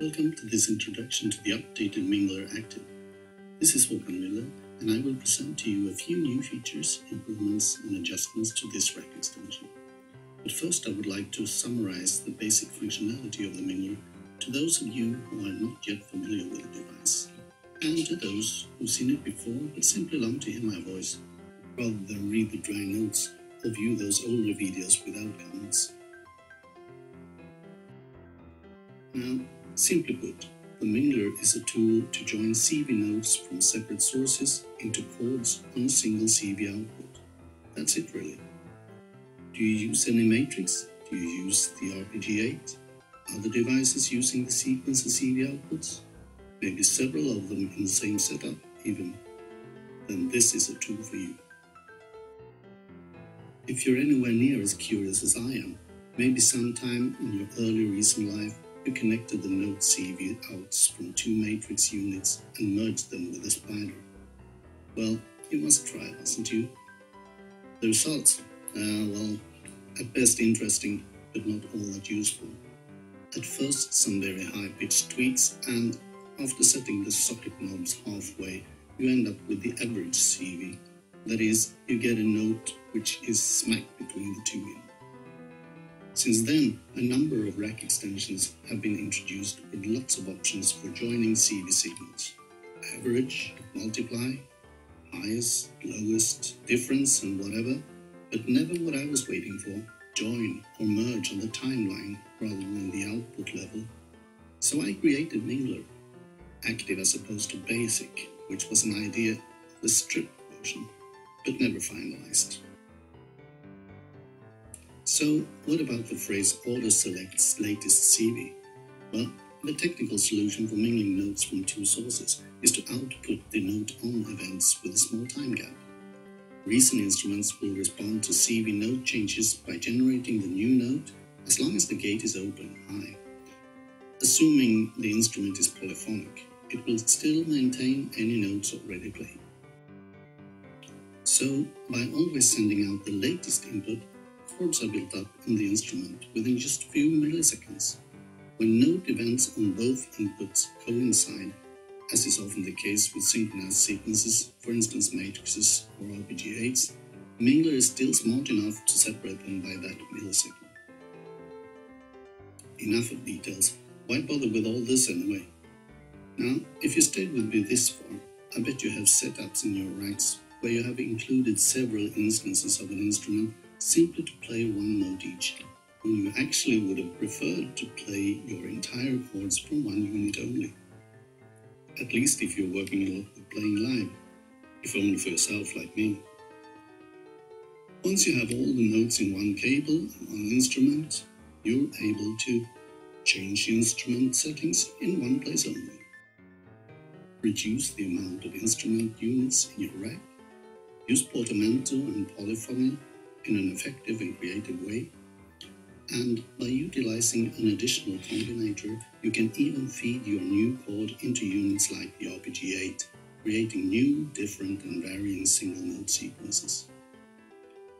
Welcome to this introduction to the updated Mingler Active. This is Håkan Miller, and I will present to you a few new features, improvements and adjustments to this rack extension. But first I would like to summarize the basic functionality of the Mingler to those of you who are not yet familiar with the device, and to those who've seen it before but simply long to hear my voice, rather than read the dry notes or view those older videos without comments. Now, simply put, the Mingler is a tool to join CV notes from separate sources into chords on a single CV output. That's it really. Do you use any matrix? Do you use the RPG8? Other devices using the sequencer CV outputs? Maybe several of them in the same setup even? Then this is a tool for you. If you're anywhere near as curious as I am, maybe sometime in your early recent life you connected the note CV outs from two matrix units and merged them with a spider. Well, you must try, mustn't you? The results? Well, at best interesting, but not all that useful. At first, some very high-pitched tweaks, and after setting the socket knobs halfway, you end up with the average CV. That is, you get a note which is smack between the two in. Since then, a number of rack extensions have been introduced with lots of options for joining CV signals. Average, multiply, highest, lowest, difference and whatever, but never what I was waiting for, join or merge on the timeline rather than the output level. So I created Mingler, active as opposed to basic, which was an idea of the stripped version, but never finalized. So, what about the phrase auto-selects latest CV? Well, the technical solution for mingling notes from two sources is to output the note-on events with a small time gap. Recent instruments will respond to CV note changes by generating the new note as long as the gate is open high. Assuming the instrument is polyphonic, it will still maintain any notes already played. So, by always sending out the latest input, chords are built up in the instrument within just a few milliseconds. When note events on both inputs coincide, as is often the case with synchronized sequences, for instance matrices or RPG8s, Mingler is still smart enough to separate them by that millisecond. Enough of details, why bother with all this anyway? Now, if you stayed with me this far, I bet you have setups in your racks where you have included several instances of an instrument simply to play one note each, when you actually would have preferred to play your entire chords from one unit only. At least if you're working a lot with playing live, if only for yourself like me. Once you have all the notes in one cable and one instrument, you're able to change instrument settings in one place only, reduce the amount of instrument units in your rack, use portamento and polyphony in an effective and creative way, and by utilizing an additional combinator, you can even feed your new chord into units like the RPG8, creating new, different and varying single-note sequences.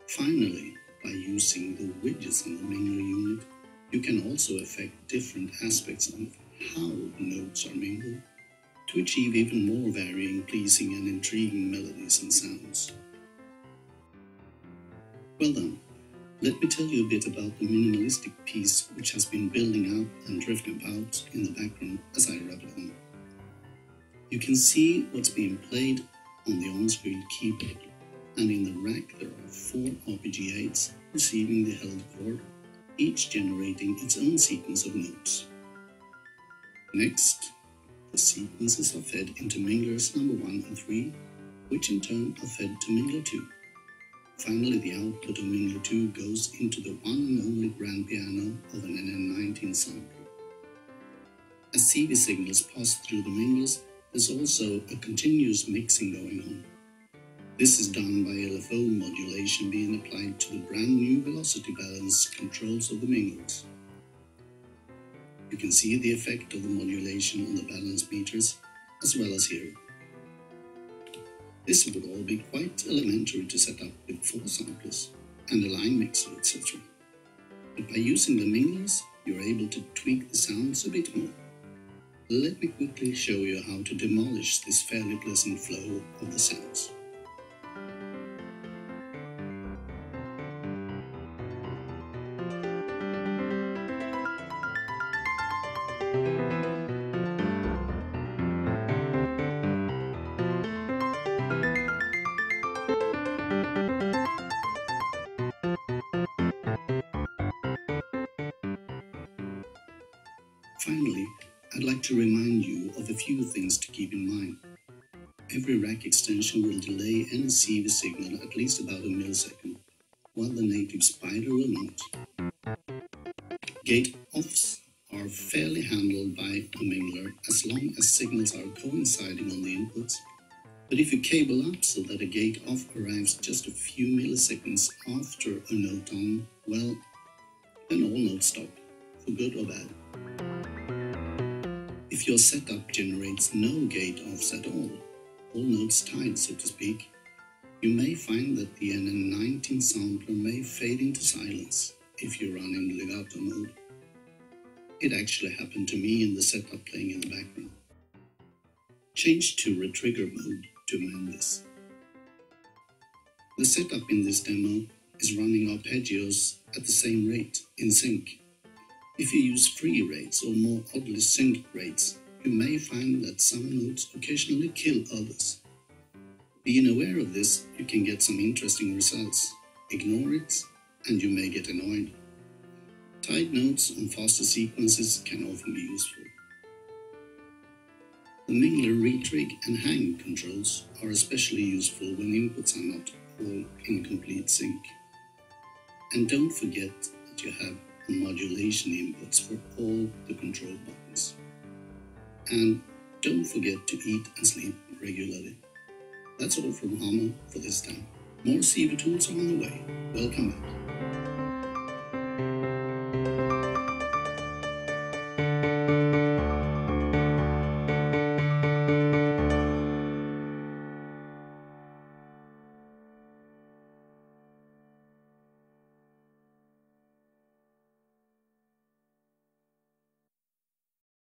Finally, by using the widgets in the Mingler unit, you can also affect different aspects of how notes are mingled to achieve even more varying, pleasing and intriguing melodies and sounds. Well then, let me tell you a bit about the minimalistic piece which has been building up and drifting about in the background as I rabble on. You can see what's being played on the on-screen keyboard, and in the rack there are 4 RPG8s receiving the held chord, each generating its own sequence of notes. Next, the sequences are fed into Minglers number 1 and 3, which in turn are fed to Mingler 2. Finally, the output of Mingler 2 goes into the one and only grand piano of an NN19 sampler. As CV signals pass through the Minglers, there's also a continuous mixing going on. This is done by LFO modulation being applied to the brand new velocity balance controls of the Minglers. You can see the effect of the modulation on the balance meters, as well as here. This would all be quite elementary to set up with 4 samplers and a line mixer, etc. But by using the Minglers, you're able to tweak the sounds a bit more. Let me quickly show you how to demolish this fairly pleasant flow of the sounds. Finally, I'd like to remind you of a few things to keep in mind. Every rack extension will delay any CV signal at least about a millisecond, while the native spider will not. Gate offs are fairly handled by a Mingler as long as signals are coinciding on the inputs. But if you cable up so that a gate off arrives just a few milliseconds after a note on, well, then all notes stop, for good or bad. If your setup generates no gate offs at all notes tied so to speak, you may find that the NN19 sampler may fade into silence if you run in legato mode. It actually happened to me in the setup playing in the background. Change to retrigger mode to amend this. The setup in this demo is running arpeggios at the same rate, in sync. If you use free rates or more oddly synced rates, you may find that some notes occasionally kill others. Being aware of this, you can get some interesting results. Ignore it, and you may get annoyed. Tied notes on faster sequences can often be useful. The Mingler retrig and hang controls are especially useful when inputs are not all in complete sync. And don't forget that you have modulation inputs for all the control buttons. And don't forget to eat and sleep regularly. That's all from Hamo for this time. More CV tools are on the way. Welcome back.